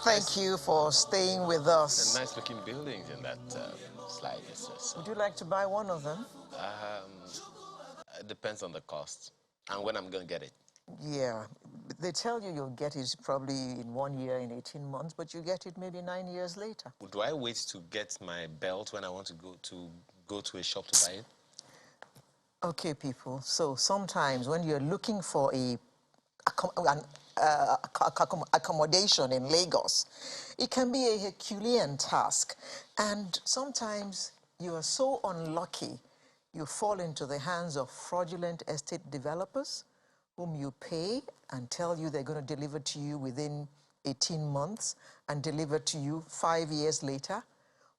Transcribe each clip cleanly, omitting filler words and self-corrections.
Thank you for staying with us. Nice looking buildings in that slide. So. Would you like to buy one of them? It depends on the cost and when I'm going to get it. Yeah, they tell you you'll get it probably in 1 year, in 18 months, but you get it maybe 9 years later. Do I wait to get my belt when I want to go to a shop to buy it? Okay, people. So sometimes when you're looking for an accommodation in Lagos, it can be a Herculean task. And sometimes you are so unlucky, you fall into the hands of fraudulent estate developers whom you pay and tell you they're going to deliver to you within 18 months and deliver to you 5 years later.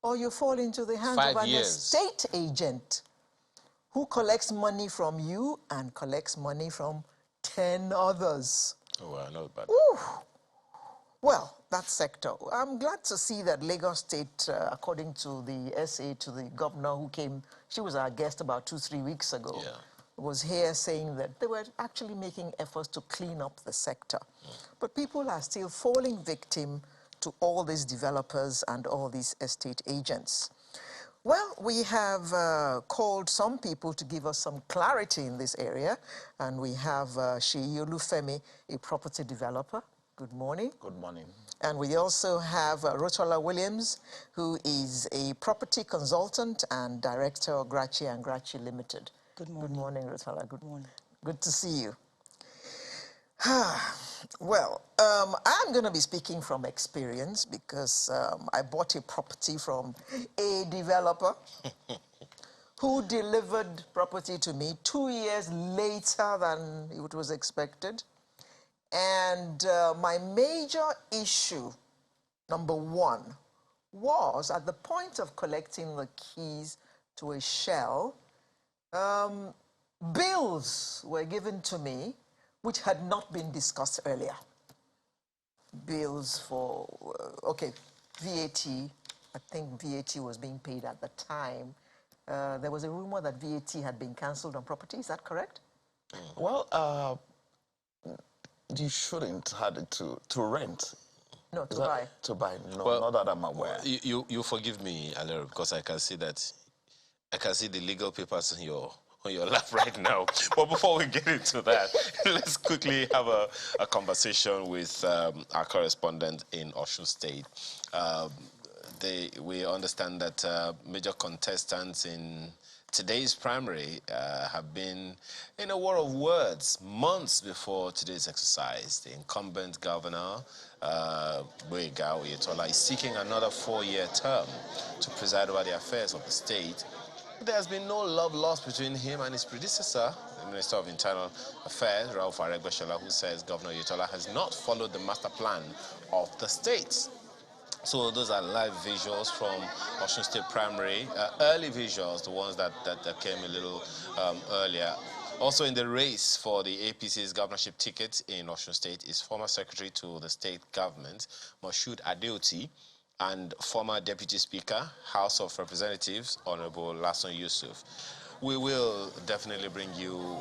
Or you fall into the hands of an estate agent who collects money from you and collects money from 10 others. Oh, I know about Ooh. Well, that sector. I'm glad to see that Lagos State, according to the SA to the governor who came, she was our guest about 2-3 weeks ago, was here saying that they were actually making efforts to clean up the sector. But people are still falling victim to all these developers and all these estate agents. Well, we have called some people to give us some clarity in this area, and we have Seyi Olufemi, a property developer. Good morning. Good morning. And we also have Rotola Williams, who is a property consultant and director of Grachi and Grachi Limited. Good morning. Good morning, Rotola. Good morning. Good to see you. Well, I'm going to be speaking from experience because I bought a property from a developer who delivered property to me 2 years later than it was expected. And my major issue, number one, was at the point of collecting the keys to a shell, bills were given to me which had not been discussed earlier. Bills for, okay, VAT, I think VAT was being paid at the time. There was a rumor that VAT had been cancelled on property, is that correct? Well, you shouldn't have it to rent. No, to buy. To buy, no, well, not that I'm aware. You forgive me, Alero, because I can see that, I can see the legal papers on your lap right now. But before we get into that, let's quickly have a conversation with our correspondent in Osun State. We understand that major contestants in today's primary have been in a war of words months before today's exercise. The incumbent governor, Gboyega Oyetola, is seeking another 4-year term to preside over the affairs of the state. There has been no love lost between him and his predecessor, the Minister of Internal Affairs, Rauf Aregbesola, who says Governor Oyetola has not followed the master plan of the state. So those are live visuals from Osun State Primary, early visuals, the ones that came a little earlier. Also in the race for the APC's governorship ticket in Osun State is former Secretary to the state government, Moshood Adeoti, and former Deputy Speaker, House of Representatives, Honorable Lasson Yusuf. We will definitely bring you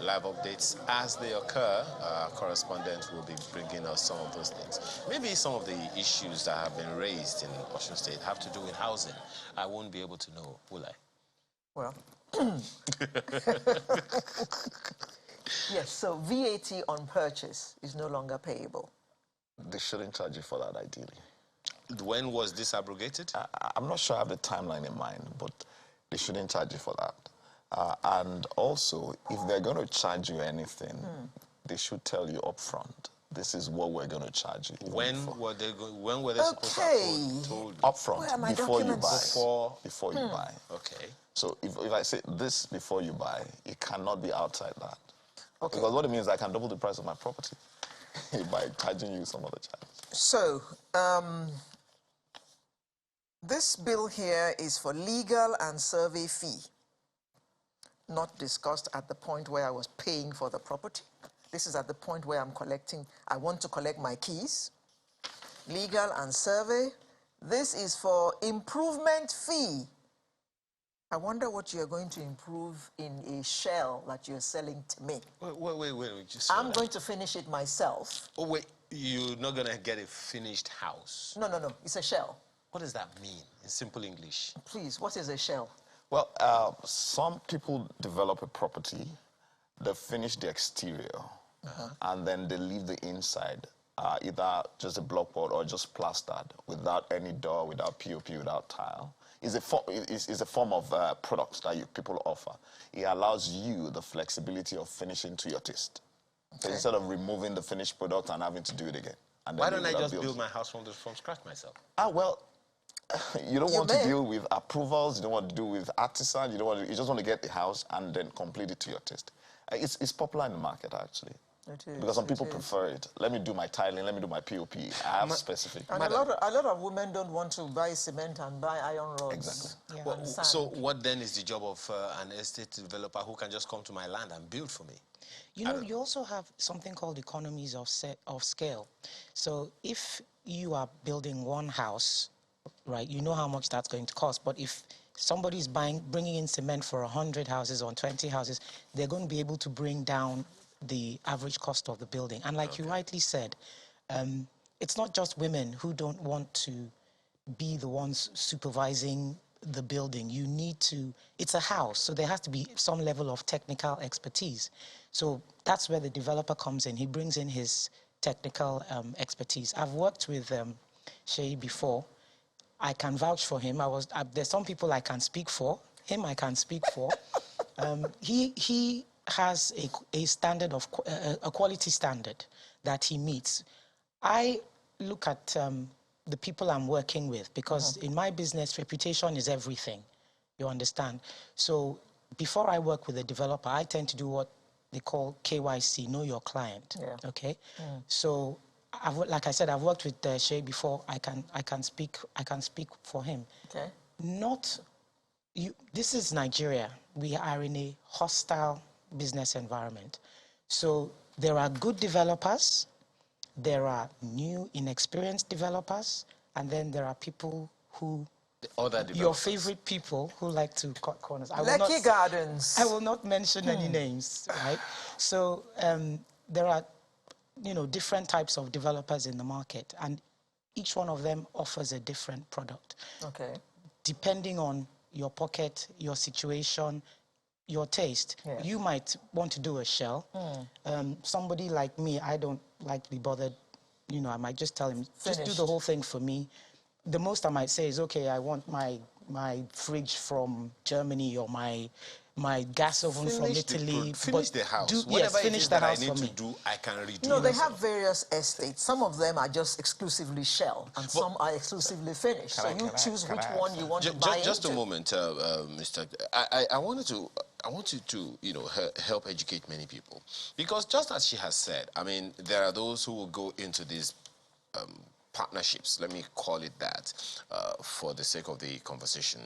live updates as they occur. Our correspondent will be bringing us some of those things. Maybe some of the issues that have been raised in Osun State have to do with housing. I won't be able to know, will I? Well, yes, so VAT on purchase is no longer payable. They shouldn't charge you for that, ideally. When was this abrogated? I'm not sure I have the timeline in mind, but they shouldn't charge you for that. And also, if they're going to charge you anything, they should tell you up front. This is what we're going to charge you. When were they supposed to have told you? Up front, before you buy. Before you buy. Okay. So if I say this before you buy, it cannot be outside that. Okay. Because what it means is I can double the price of my property by charging you some other charge. So, this bill here is for legal and survey fee, not discussed at the point where I was paying for the property. This is at the point where I want to collect my keys. Legal and survey. This is for improvement fee. I wonder what you're going to improve in a shell that you're selling to me. Wait. Just slow I'm down. going to finish it myself. Oh, wait. You're not going to get a finished house. No. It's a shell. What does that mean in simple English? Please, what is a shell? Well, some people develop a property, they finish the exterior, and then they leave the inside, either just a blockboard or just plastered, without any door, without POP, without tile. It's a form of product that people offer. It allows you the flexibility of finishing to your taste. So instead of removing the finished product and having to do it again. And then Why don't I just build my house from scratch myself? Well, you don't want to deal with approvals, you don't want to deal with artisans, you just want to get the house and then complete it to your taste. It's popular in the market, actually. It is, because some people prefer it. Let me do my tiling, let me do my POP. I have specific. And a lot of women don't want to buy cement and buy iron rods. Exactly. Yeah. Well, so what then is the job of an estate developer who can just come to my land and build for me? You know, you also have something called economies of scale. So if you are building one house, right, you know how much that's going to cost. But if somebody's bringing in cement for 100 houses or 20 houses, they're going to be able to bring down the average cost of the building. And like you rightly said, it's not just women who don't want to be the ones supervising the building. You need to, it's a house, so there has to be some level of technical expertise. So that's where the developer comes in. He brings in his technical expertise. I've worked with Seyi before. I can vouch for him. There's some people I can speak for. Him I can speak for. He has a standard of a quality standard that he meets. I look at the people I'm working with because in my business, reputation is everything. You understand? So before I work with a developer, I tend to do what they call KYC, know your client. Yeah. Okay. So like I said, I've worked with Seyi before. I can speak for him. Okay. This is Nigeria. We are in a hostile business environment. So there are good developers, there are new, inexperienced developers, and then there are people who, your favorite people who like to cut corners. Lekki Gardens. I will not mention any names, right? So there are, different types of developers in the market, and each one of them offers a different product. Okay. Depending on your pocket, your situation, your taste. Yes. You might want to do a shell. Somebody like me, I don't like to be bothered. I might just tell him, just do the whole thing for me. The most I might say is, okay, I want my fridge from Germany or my gas oven from Italy. Finish the house. Whatever it is that I need to do, I can redo. No, they have various estates. Some of them are just exclusively shell, and some are exclusively finished. So you choose which one you want to buy into. Just a moment, Mr. I want you to, help educate many people. Because just as she has said, I mean, there are those who will go into these partnerships, let me call it that, for the sake of the conversation.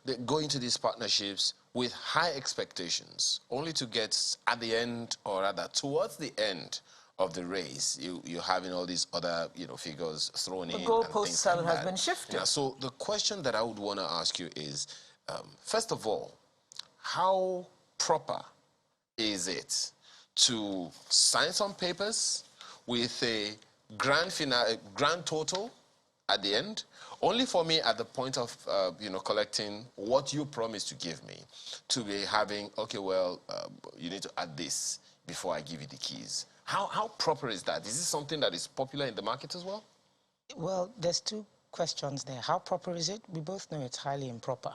They go into these partnerships with high expectations, only to get at the end, or rather towards the end of the race, you're having all these other, figures thrown in. The goalpost has been shifted. Yeah, so the question that I would want to ask you is, first of all, how proper is it to sign some papers with a grand total at the end, only for me at the point of, collecting what you promised to give me, to be having, okay, well, you need to add this before I give you the keys. How proper is that? Is this something that is popular in the market as well? Well, there's two questions there. How proper is it? We both know it's highly improper.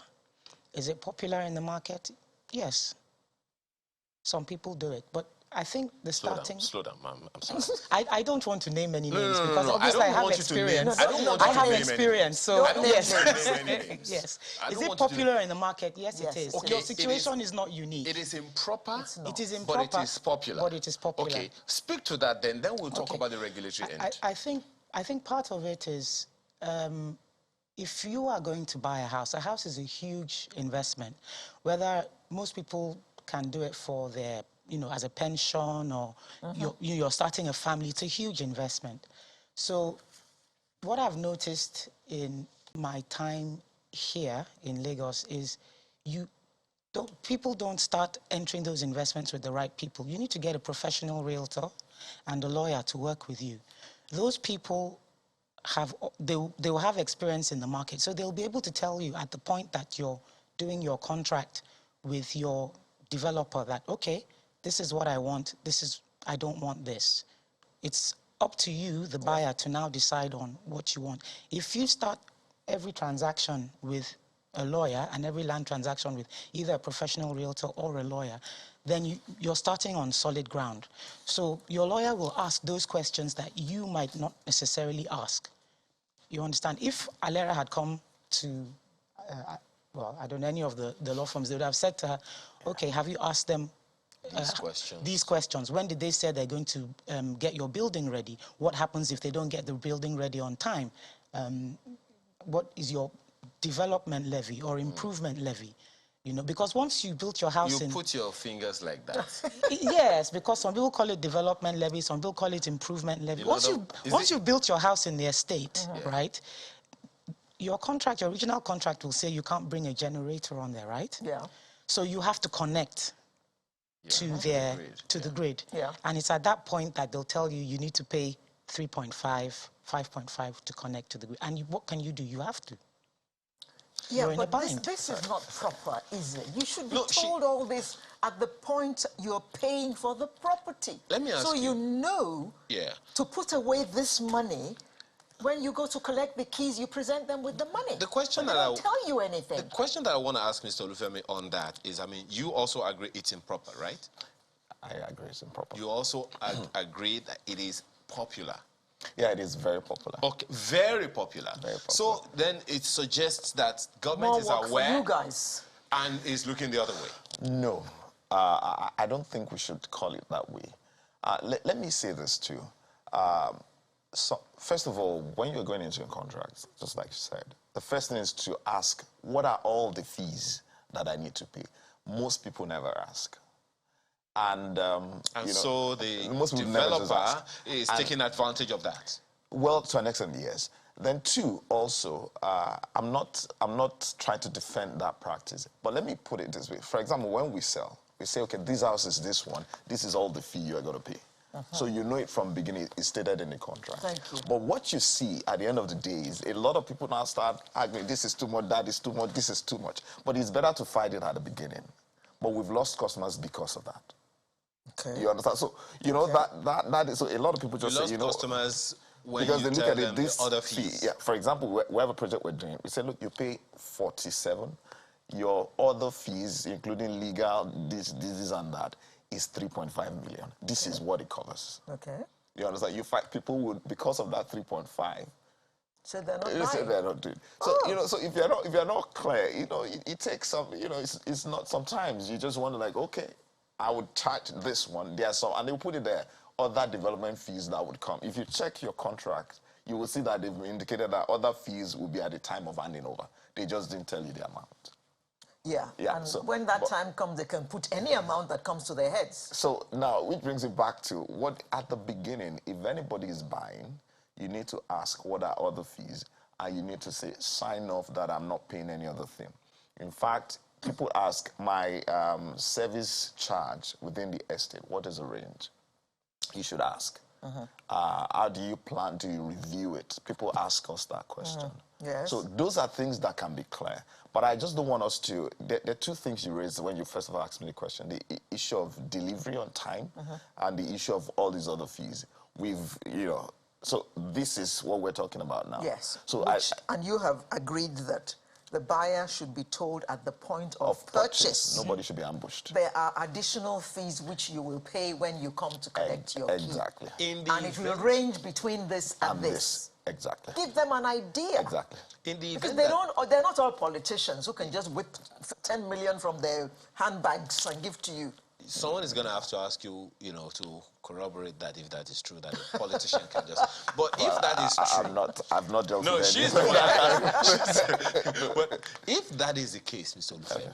Is it popular in the market? Yes. Some people do it, but I think the starting... Slow down, ma'am. I'm sorry. I don't want to name any names because obviously I have experience. I have experience, so yes. Yes. Is it popular in the market? Yes, it is. Okay, your situation is not unique. It is improper. It is improper, but it is popular. But it is popular. Okay, speak to that then we'll talk about the regulatory end. I think part of it is if you are going to buy a house is a huge investment. Whether most people can do it for their, as a pension or you're starting a family, it's a huge investment. So what I've noticed in my time here in Lagos is people don't start entering those investments with the right people. You need to get a professional realtor and a lawyer to work with you. Those people they will have experience in the market, so they'll be able to tell you at the point that you're doing your contract with your developer that, okay, this is what I want, I don't want this. It's up to you, the buyer, to now decide on what you want. If you start every transaction with a lawyer and every land transaction with either a professional realtor or a lawyer, then you're starting on solid ground. So your lawyer will ask those questions that you might not necessarily ask. You understand? If Alera had come to, well, I don't know, any of the law firms, they would have said to her, okay, have you asked them these questions? When did they say they're going to get your building ready? What happens if they don't get the building ready on time? What is your development levy or improvement levy? You know, because once you built your house You put your fingers like that. Yes, because some people call it development levy, some people call it improvement levy. Once you built your house in the estate, right, your original contract will say you can't bring a generator on there, right? Yeah. So you have to connect to the grid. Yeah. And it's at that point that they'll tell you you need to pay 3.5, 5.5 to connect to the grid. And what can you do? You have to. Yeah, You're in a but bind. this is not proper, is it? You should be told all this at the point you're paying for the property. Let me ask so you know to put away this money. When you go to collect the keys, you present them with the money. The question but they don't tell you anything. The question that I want to ask Mr. Olufemi on that is, I mean, you also agree it's improper, right? I agree it's improper. You also agree that it is popular. Yeah, it is very popular. Okay, very popular. Very popular. So then it suggests that government More is work aware for you guys. and is looking the other way. No, I don't think we should call it that way. Let me say this too. So, first of all, when you're going into a contract, just like you said, the first thing is to ask, what are all the fees that I need to pay? Most people never ask. And so the developer is taking advantage of that. Well, to an extent, yes. Then two, also, I'm not trying to defend that practice, but let me put it this way. For example, when we sell, we say, okay, this house is this one. This is all the fee you are going to pay. So you know it from the beginning. It's stated in the contract. Thank you. But what you see at the end of the day is a lot of people now start arguing, this is too much, that is too much, this is too much. But it's better to fight it at the beginning. But we've lost customers because of that. Okay. You understand? So, you know, that is, so a lot of people just say, you know, customers when because you they tell look at them it, this the other fees. fee. Yeah, for example, we have a project we're doing. We say, look, you pay 47. Your other fees, including legal, this and that, is 3.5 million. This is what it covers. Okay. You understand? You find people would, because of that 3.5, so they're not you say buying. they're not doing. So you know, so if you're not clear, you know, it takes some. You know, it's not. Sometimes you just want to like, okay, I would charge this one. There's some, and they'll put it there. Other development fees that would come. If you check your contract, you will see that they've indicated that other fees will be at the time of handing over. They just didn't tell you the amount. Yeah, and so, when that time comes, they can put any amount that comes to their heads. So now, which brings it back to what, at the beginning, if anybody is buying, you need to ask what are other fees, and you need to say, sign off that I'm not paying any other thing. In fact, people ask, my service charge within the estate, what is the range? You should ask. How do you plan to review it? People ask us that question. Yes. So those are things that can be clear. But I just don't want us to... There are two things you raised when you first of all asked me the question. The issue of delivery on time and the issue of all these other fees. We've, you know... So this is what we're talking about now. Yes. So and you have agreed that the buyer should be told at the point of purchase. Nobody should be ambushed. There are additional fees which you will pay when you come to collect your key. Exactly. And it will range between this and this. Exactly. Give them an idea. Exactly. Because they're not all politicians who can just whip 10 million from their handbags and give to you. Someone is going to have to ask you, you know, to corroborate that if that is true, that a politician can just... But if that is true... I've not dealt no, with she's the one. But if that is the case, Mr. Olufemi,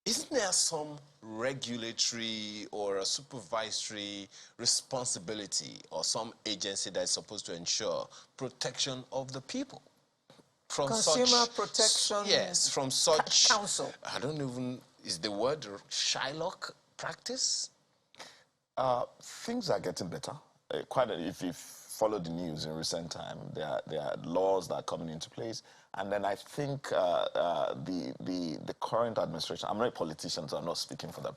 isn't there some regulatory or a supervisory responsibility or some agency that is supposed to ensure protection of the people? from Consumer such... Protection Yes, from such... Council. I don't even... Is the word Shylock practice? Things are getting better. If you follow the news in recent time, there are laws that are coming into place, and then I think the current administration. I'm not a politician, so I'm not speaking for them.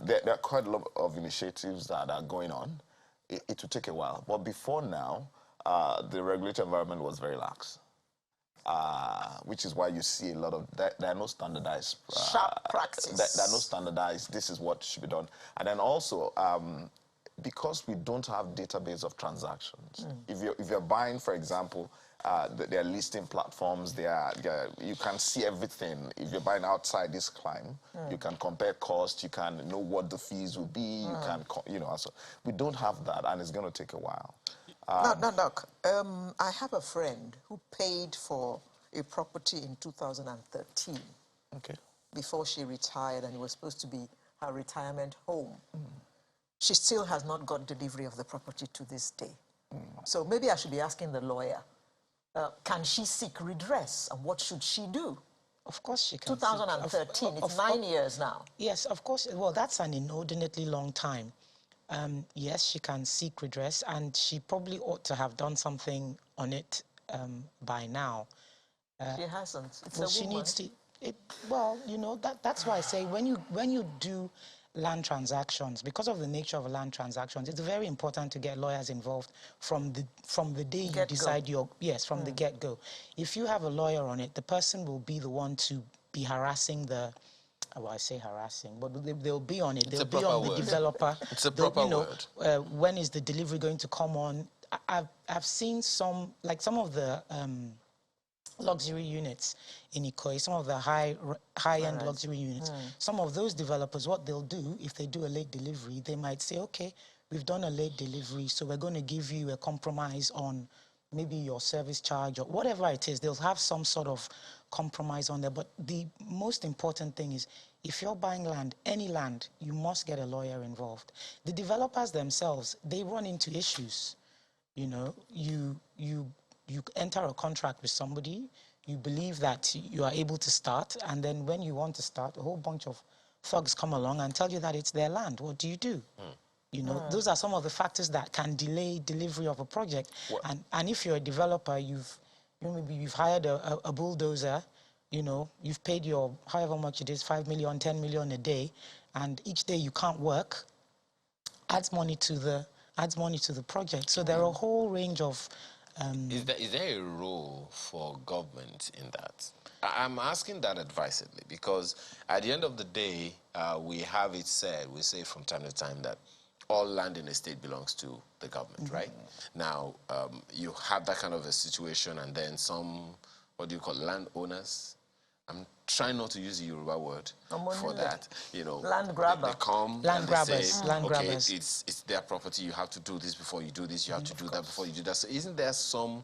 There are quite a lot of initiatives that are going on. It will take a while, but before now, the regulatory environment was very lax. Which is why you see a lot of there are no standardized sharp practice. There are no standardized. This is what should be done, and then also because we don't have database of transactions. If you're buying, for example, there are listing platforms. You can see everything. If you're buying outside this climb, you can compare cost. You can know what the fees will be. You can So we don't have that, and it's going to take a while. Doc, I have a friend who paid for a property in 2013. Okay. Before she retired, and it was supposed to be her retirement home. She still has not got delivery of the property to this day. So maybe I should be asking the lawyer, can she seek redress, and what should she do? Of course she can. 2013, it's 9 years now. Yes, of course. Well, that's an inordinately long time. Yes, she can seek redress, and she probably ought to have done something on it by now. She hasn't. It's well, a she woman. needs to. That's why I say when you do land transactions, because of the nature of land transactions, it's very important to get lawyers involved from the day you decide from the get-go. If you have a lawyer on it, the person will be the one to be harassing the. Well, I say harassing, but they'll be on it. They'll be on the developer. It's a proper word. When is the delivery going to come on? I've seen some of the luxury units in Ikoyi, some of the high-end luxury units. Some of those developers, what they'll do, if they do a late delivery, they might say, okay, we've done a late delivery, so we're going to give you a compromise on maybe your service charge or whatever it is. They'll have some sort of compromise on there. But the most important thing is, if you're buying land, any land, you must get a lawyer involved. The developers themselves, they run into issues. You enter a contract with somebody, you believe that you are able to start, and then when you want to start, a whole bunch of thugs come along and tell you that it's their land. What do you do? Those are some of the factors that can delay delivery of a project. And if you're a developer, maybe you've hired a bulldozer, you've paid your however much it is, 5 million, 10 million a day, and each day you can't work, adds money to the project. So there are a whole range of. Is there a role for government in that? I'm asking that advisedly because at the end of the day, we have it said, we say from time to time that all land in a state belongs to the government, right? Now, you have that kind of a situation, and then some, what do you call, landowners? I'm trying not to use the Yoruba word for that. Land grabber. They come land and grabbers. Say, land okay, grabbers. it's their property. You have to do this before you do this. You have to do that before you do that. So isn't there some,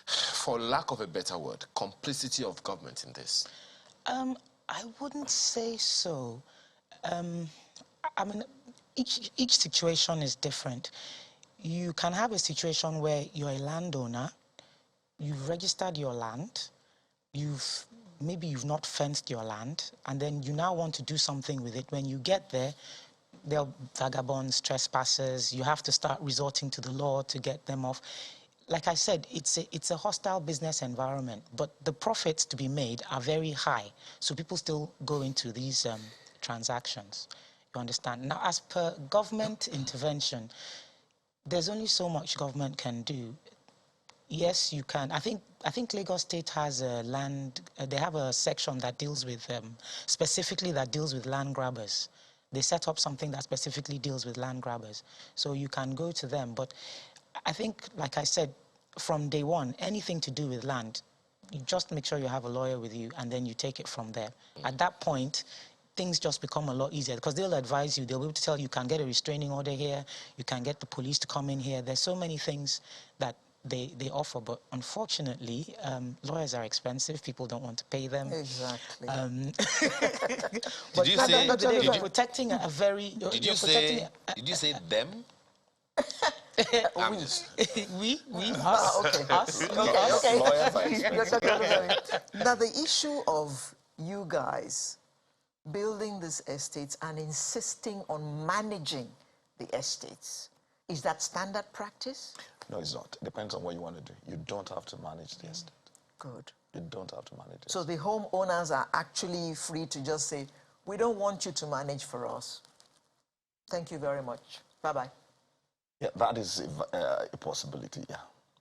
for lack of a better word, complicity of government in this? I wouldn't say so. I mean, each situation is different. You can have a situation where you're a landowner, you've registered your land, maybe you've not fenced your land, and then you now want to do something with it. When you get there are vagabonds, trespassers. You have to start resorting to the law to get them off. Like I said, it's a hostile business environment, but the profits to be made are very high. So people still go into these transactions. You understand? Now, as per government intervention, there's only so much government can do. Yes, you can. I think Lagos State has a they have a section that deals with, specifically that deals with land grabbers. They set up something that specifically deals with land grabbers. So you can go to them. But I think, like I said, from day one, anything to do with land, you just make sure you have a lawyer with you, and then you take it from there. At that point, things just become a lot easier because they'll advise you. They'll be able to tell you can get a restraining order here, you can get the police to come in here. There's so many things that they offer, but unfortunately, lawyers are expensive. People don't want to pay them. Exactly. Did you say you're protecting a very... Did you say them? I'm just... we, Okay. us, Okay. Lawyers are expensive. Now, the issue of you guys building these estates and insisting on managing the estates, is that standard practice? No, it's not. It depends on what you want to do. You don't have to manage the estate. Good. You don't have to manage it. So the homeowners are actually free to just say, we don't want you to manage for us. Thank you very much. Bye-bye. Yeah, that is a possibility, yeah.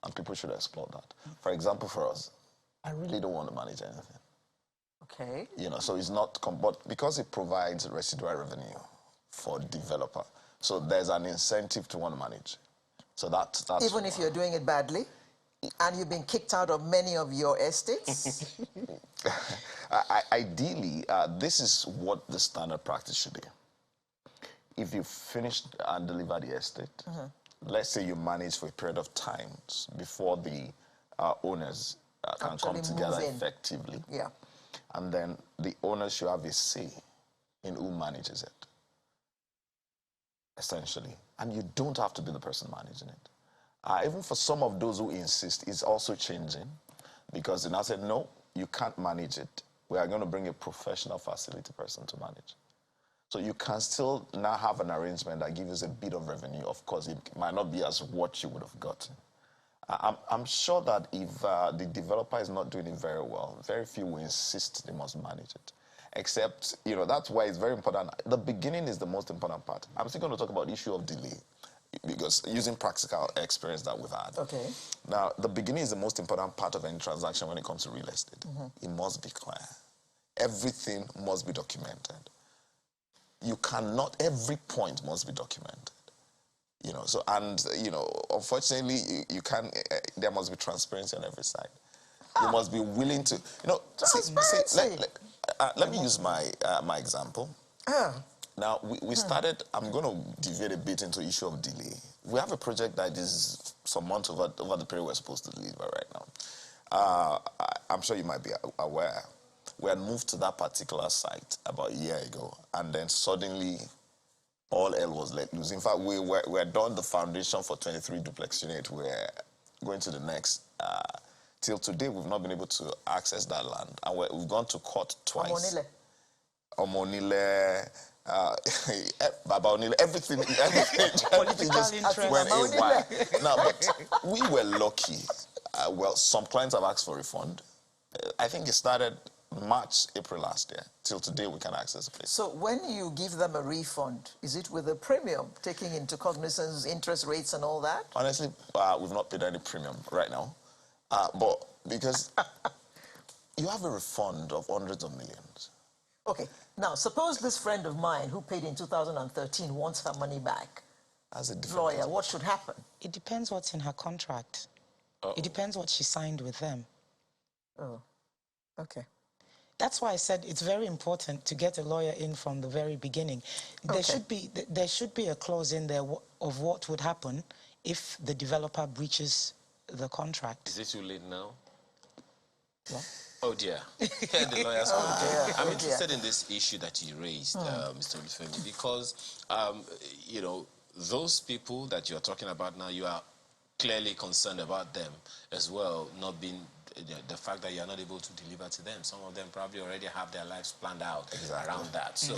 And people should explore that. For example, for us, I really don't want to manage anything. Okay. You know, so it's not, but because it provides residual revenue for developer, so there's an incentive to want to manage. So that's Even if you're doing it badly, and you've been kicked out of many of your estates? Ideally, this is what the standard practice should be. If you finish and deliver the estate, let's say you manage for a period of time before the owners can Actually come together move in. effectively. Yeah. And then the owners should have a say in who manages it, essentially. And you don't have to be the person managing it. Even for some of those who insist, it's also changing, because they now said, no, you can't manage it. We are going to bring a professional facility person to manage. So you can still now have an arrangement that gives you a bit of revenue. Of course, it might not be as what you would have gotten. I'm sure that if the developer is not doing it very well, very few will insist they must manage it. Except, you know, that's why it's very important. The beginning is the most important part. I'm still going to talk about the issue of delay, because using practical experience that we've had. Okay. Now, the beginning is the most important part of any transaction when it comes to real estate. It must be clear. Everything must be documented. You cannot, every point must be documented. You know, so, and, you know, unfortunately, you can't, there must be transparency on every side. You must be willing to, you know, let me use my example. Now, we started, I'm going to deviate a bit into the issue of delay. We have a project that is some months over the period we're supposed to deliver right now. I'm sure you might be aware. We had moved to that particular site about a year ago, and then suddenly all hell was let loose. In fact, we had done the foundation for 23 duplex units. We're going to the next. Till today, we've not been able to access that land, and we've gone to court twice. Omonile, Baba Onile, everything just went awry. Now, but we were lucky. Well, some clients have asked for refund. I think it started March, April last year. Till today, we can access the place. So when you give them a refund, is it with a premium, taking into cognizance interest rates and all that? Honestly, we've not paid any premium right now. But because you have a refund of hundreds of millions. Okay. Now, suppose this friend of mine who paid in 2013 wants her money back. As a Lawyer, what should happen? It depends what's in her contract. It depends what she signed with them. Oh, okay. That's why I said it's very important to get a lawyer in from the very beginning. There should be a clause in there of what would happen if the developer breaches the contract. Is it too late now? What? Oh dear. The lawyers. I'm interested in this issue that you raised, Mr. Olufemi, because you know, those people that you're talking about now, you are clearly concerned about them as well, not being the fact that you're not able to deliver to them. Some of them probably already have their lives planned out around that. So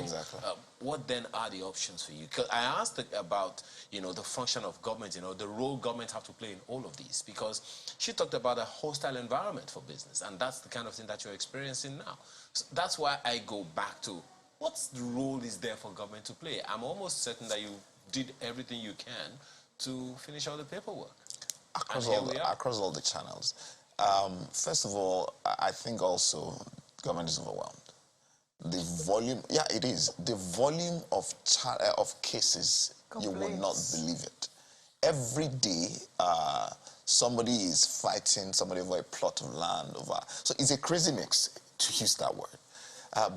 what then are the options for you? 'Cause I asked about, you know, the function of government, you know, the role government have to play in all of these, because she talked about a hostile environment for business, and that's the kind of thing that you're experiencing now. So that's why I go back to, what's the role is there for government to play? I'm almost certain that you did everything you can to finish all the paperwork. Across all the channels. First of all, I think also government is overwhelmed. The volume, yeah, it is. The volume of cases, you would not believe it. Every day, somebody is fighting somebody over a plot of land. So it's a crazy mix, to use that word.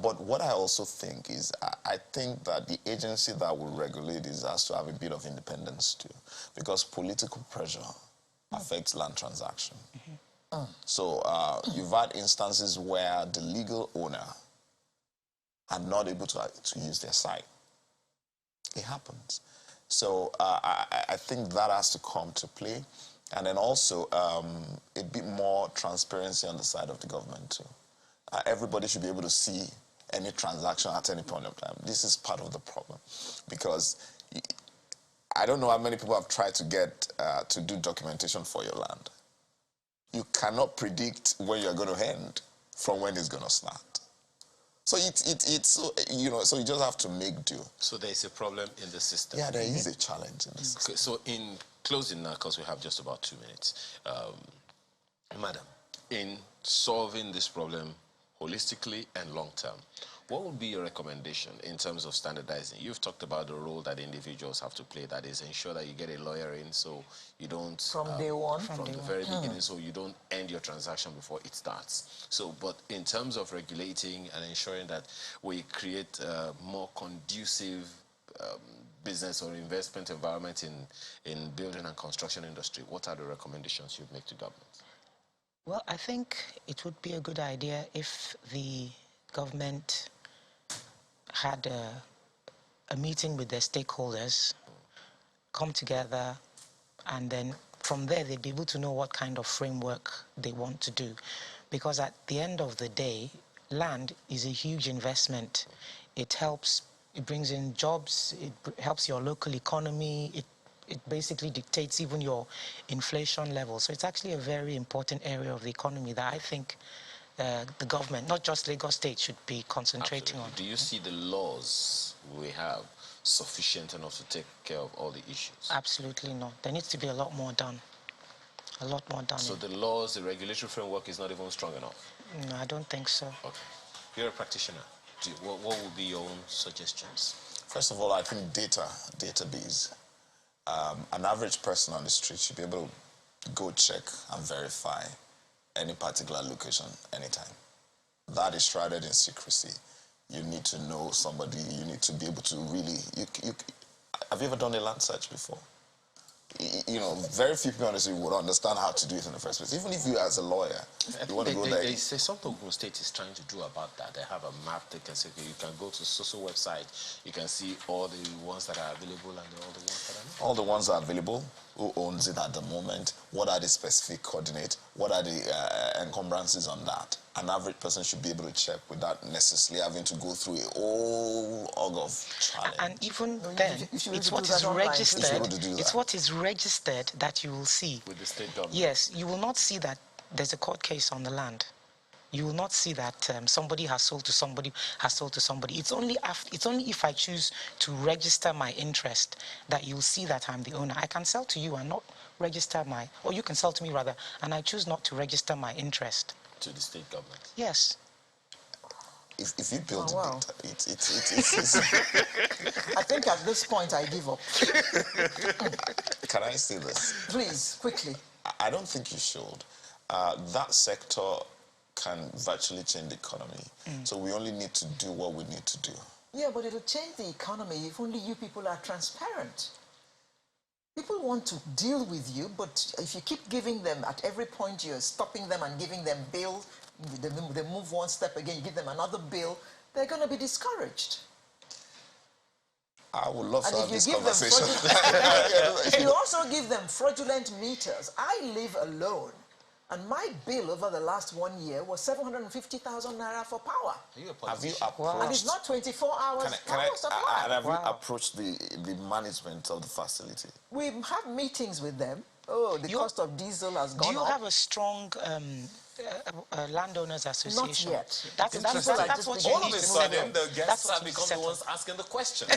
But what I also think is, I think that the agency that will regulate this has to have a bit of independence too, because political pressure affects land transaction. So you've had instances where the legal owner are not able to use their site. It happens. So I think that has to come to play. And then also a bit more transparency on the side of the government too. Everybody should be able to see any transaction at any point of time. This is part of the problem, because I don't know how many people have tried to get to do documentation for your land. You cannot predict when you're going to end from when it's going to start. So it's you know, so you just have to make do. So there is a problem in the system. Yeah, there is a challenge in the system. Okay, so in closing now, because we have just about 2 minutes, Madam, in solving this problem holistically and long term, what would be your recommendation in terms of standardizing? You've talked about the role that individuals have to play, that is ensure that you get a lawyer in so you don't... From day one? From the very beginning, so you don't end your transaction before it starts. So, but in terms of regulating and ensuring that we create a more conducive business or investment environment in building and construction industry, what are the recommendations you'd make to government? Well, I think it would be a good idea if the government had a meeting with their stakeholders, come together, and then from there they'd be able to know what kind of framework they want to do. Because at the end of the day, land is a huge investment. It helps, it brings in jobs, it helps your local economy, it basically dictates even your inflation level. So it's actually a very important area of the economy that I think the government, not just Lagos State, should be concentrating on. Do you see the laws we have sufficient enough to take care of all the issues? Absolutely not. There needs to be a lot more done. A lot more done. So the laws, the regulatory framework is not even strong enough? No, I don't think so. Okay. You're a practitioner. What would be your own suggestions? First of all, I think database. An average person on the street should be able to go check and verify any particular location anytime. That is shrouded in secrecy. You need to know somebody. You need to be able to really... have you ever done a land search before? You know, very few people honestly would understand how to do it in the first place. Even if you, as a lawyer, you want to go there. They say something Ogun State is trying to do about that. They have a map. They can say, okay, you can go to social website. You can see all the ones that are available and all the ones that are not. All the ones that are available. Who owns it at the moment? What are the specific coordinates? What are the encumbrances on that? An average person should be able to check without necessarily having to go through a whole hog of challenge. And even then, it's what is registered. It's what is registered that you will see. With the state government. Yes, you will not see that there's a court case on the land. You will not see that somebody has sold to somebody, It's only if I choose to register my interest that you'll see that I'm the owner. I can sell to you and not register or you can sell to me rather, and I choose not to register my interest. To the state government? Yes. If you build wow. it's I think at this point I give up. Can I say this? Please, quickly. I don't think you should. That sector can virtually change the economy. So we only need to do what we need to do. Yeah, but it'll change the economy if only you people are transparent. People want to deal with you, but if you keep giving them, at every point you're stopping them and giving them bills, they move one step again, you give them another bill, they're going to be discouraged. I would love to have this give conversation. If you also give them fraudulent meters, I live alone, and my bill over the last 1 year was 750,000 naira for power. Have you approached... And it's not 24 hours power supply. And have you approached the management of the facility? We have meetings with them. Oh, the cost of diesel has gone up. Do you have a strong landowners association? Not yet. That's what you all need of a to sudden, know. the guests have become the ones asking the questions.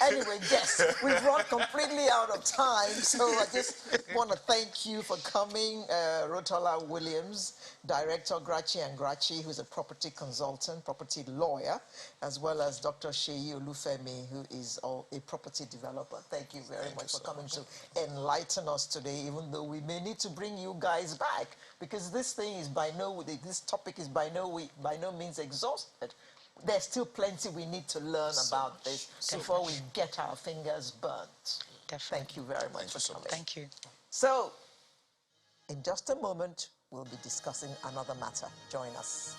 Anyway, yes, we've run completely out of time, so I just want to thank you for coming, Rotola Williams, Director Grachi & Grachi, who's a property consultant, property lawyer, as well as Dr. Seyi Olufemi, who is a property developer. Thank you very much for coming to enlighten us today, even though we may need to bring you guys back, because this thing is this topic is by no means exhausted. There's still plenty we need to learn about this before we get our fingers burnt. Definitely. Thank you very much for coming. Thank you. So, in just a moment, we'll be discussing another matter. Join us.